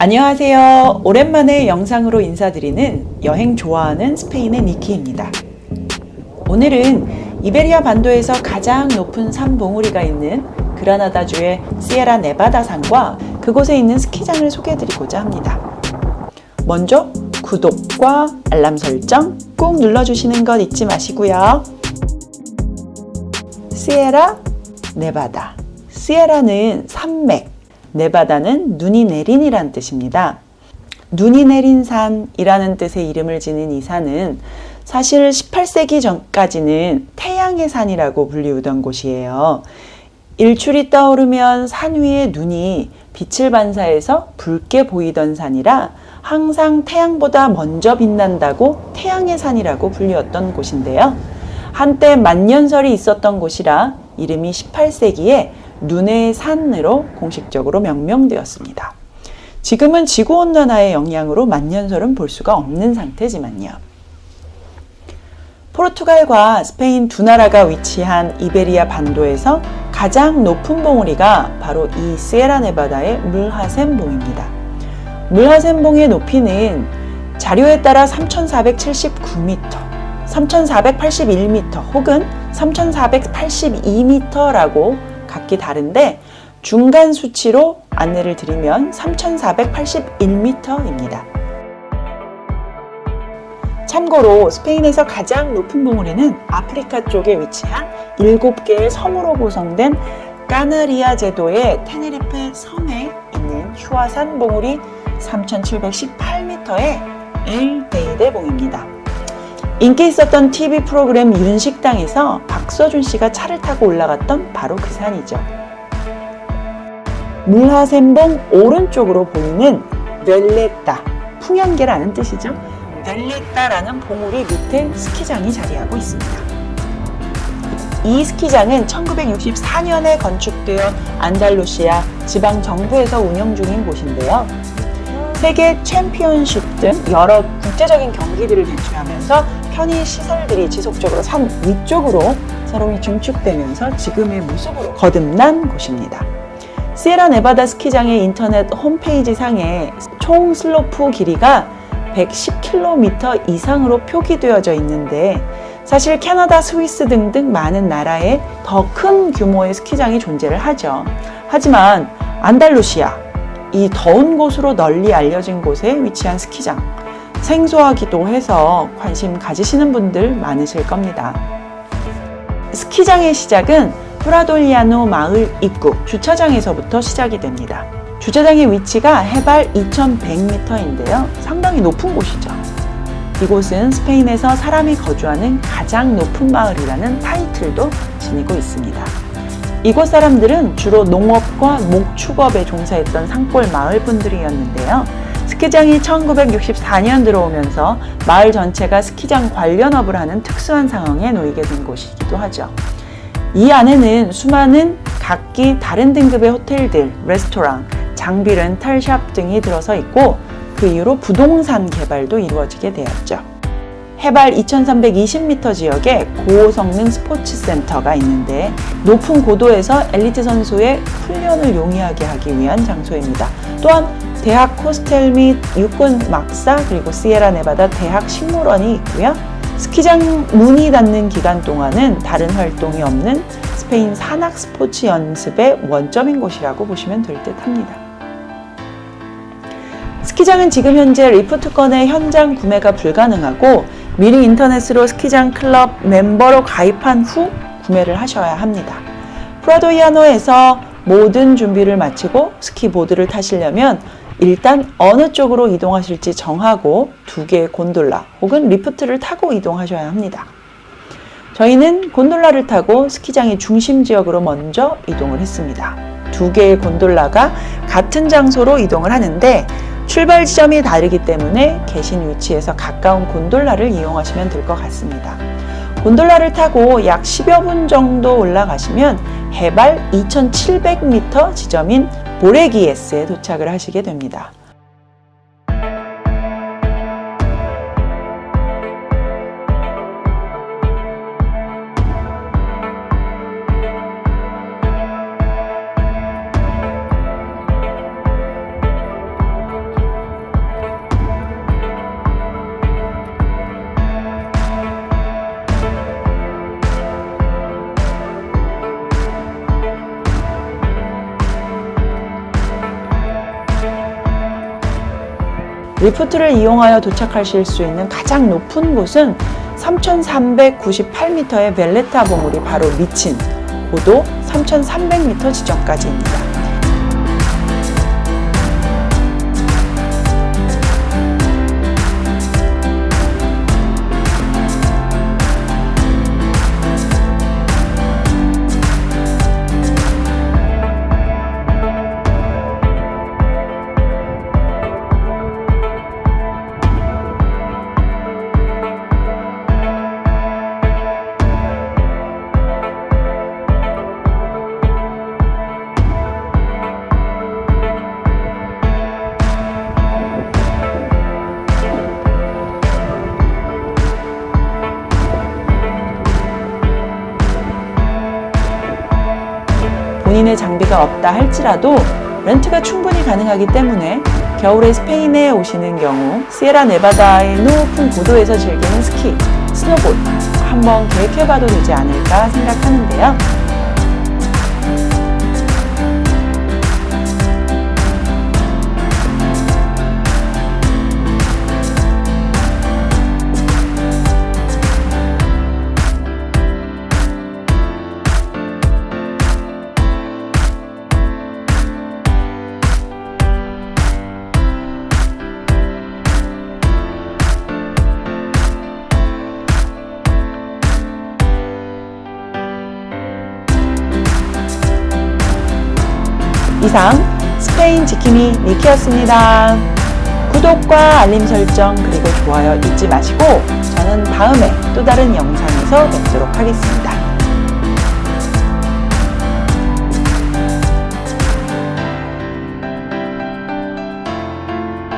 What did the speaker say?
안녕하세요. 오랜만에 영상으로 인사드리는 여행 좋아하는 스페인의 니키입니다. 오늘은 이베리아 반도에서 가장 높은 산 봉우리가 있는 그라나다주의 시에라 네바다 산과 그곳에 있는 스키장을 소개해드리고자 합니다. 먼저 구독과 알람 설정 꼭 눌러주시는 것 잊지 마시고요. 시에라 네바다. 시에라는 산맥, 네바다는 눈이 내린이란 뜻입니다. 눈이 내린 산이라는 뜻의 이름을 지닌 이 산은 사실 18세기 전까지는 태양의 산이라고 불리우던 곳이에요. 일출이 떠오르면 산 위에 눈이 빛을 반사해서 붉게 보이던 산이라 항상 태양보다 먼저 빛난다고 태양의 산이라고 불리웠던 곳인데요. 한때 만년설이 있었던 곳이라 이름이 18세기에 눈의 산으로 공식적으로 명명되었습니다. 지금은 지구온난화의 영향으로 만년설은 볼 수가 없는 상태지만요. 포르투갈과 스페인 두 나라가 위치한 이베리아 반도에서 가장 높은 봉우리가 바로 이 시에라 네바다의 물하셈 봉입니다. 물하셈 봉의 높이는 자료에 따라 3,479m, 3,481m 혹은 3,482m라고 각기 다른데 중간 수치로 안내를 드리면 3,481m입니다. 참고로 스페인에서 가장 높은 봉우리는 아프리카 쪽에 위치한 7개의 섬으로 구성된 까나리아 제도의 테네리페 섬에 있는 휴아산 봉우리 3,718m의 엘 데이데 봉입니다. 인기 있었던 TV 프로그램 윤식당에서 박서준 씨가 차를 타고 올라갔던 바로 그 산이죠. 물하셈봉 오른쪽으로 보이는 벨레따, 풍연계라는 뜻이죠. 벨레따라는 봉우리 밑에 스키장이 자리하고 있습니다. 이 스키장은 1964년에 건축되어 안달루시아 지방정부에서 운영 중인 곳인데요. 세계 챔피언십 등 여러 국제적인 경기들을 개최하면서 편의 시설들이 지속적으로 산 위쪽으로 새로이 중축되면서 지금의 모습으로 거듭난 곳입니다. 시에라 네바다 스키장의 인터넷 홈페이지 상에 총 슬로프 길이가 110km 이상으로 표기되어져 있는데 사실 캐나다, 스위스 등등 많은 나라에 더 큰 규모의 스키장이 존재를 하죠. 하지만 안달루시아, 이 더운 곳으로 널리 알려진 곳에 위치한 스키장, 생소하기도 해서 관심 가지시는 분들 많으실 겁니다. 스키장의 시작은 프라돌리아노 마을 입구 주차장에서부터 시작이 됩니다. 주차장의 위치가 해발 2100m인데요. 상당히 높은 곳이죠. 이곳은 스페인에서 사람이 거주하는 가장 높은 마을이라는 타이틀도 지니고 있습니다. 이곳 사람들은 주로 농업과 목축업에 종사했던 산골 마을 분들이었는데요. 스키장이 1964년 들어오면서 마을 전체가 스키장 관련업을 하는 특수한 상황에 놓이게 된 곳이기도 하죠. 이 안에는 수많은 각기 다른 등급의 호텔들, 레스토랑, 장비 렌탈샵 등이 들어서 있고 그 이후로 부동산 개발도 이루어지게 되었죠. 해발 2320m 지역에 고성능 스포츠 센터가 있는데 높은 고도에서 엘리트 선수의 훈련을 용이하게 하기 위한 장소입니다. 또한 대학 호스텔 및 육군 막사 그리고 시에라 네바다 대학 식물원이 있고요. 스키장 문이 닫는 기간 동안은 다른 활동이 없는 스페인 산악 스포츠 연습의 원점인 곳이라고 보시면 될 듯 합니다. 스키장은 지금 현재 리프트권의 현장 구매가 불가능하고 미리 인터넷으로 스키장 클럽 멤버로 가입한 후 구매를 하셔야 합니다. 프라도이아노에서 모든 준비를 마치고 스키보드를 타시려면 일단 어느 쪽으로 이동하실지 정하고 2개의 곤돌라 혹은 리프트를 타고 이동하셔야 합니다. 저희는 곤돌라를 타고 스키장의 중심 지역으로 먼저 이동을 했습니다. 2개의 곤돌라가 같은 장소로 이동을 하는데 출발 지점이 다르기 때문에 계신 위치에서 가까운 곤돌라를 이용하시면 될 것 같습니다. 곤돌라를 타고 약 10여 분 정도 올라가시면 해발 2700m 지점인 보레기에스에 도착을 하시게 됩니다. 리프트를 이용하여 도착하실 수 있는 가장 높은 곳은 3,398m의 벨레타 봉우리 바로 미친 고도 3,300m 지점까지입니다. 본인의 장비가 없다 할지라도 렌트가 충분히 가능하기 때문에 겨울에 스페인에 오시는 경우 시에라 네바다의 높은 고도에서 즐기는 스키, 스노보드 한번 계획해봐도 되지 않을까 생각하는데요. 이상 스페인 지킴이 니키였습니다. 구독과 알림 설정 그리고 좋아요 잊지 마시고 저는 다음에 또 다른 영상에서 뵙도록 하겠습니다.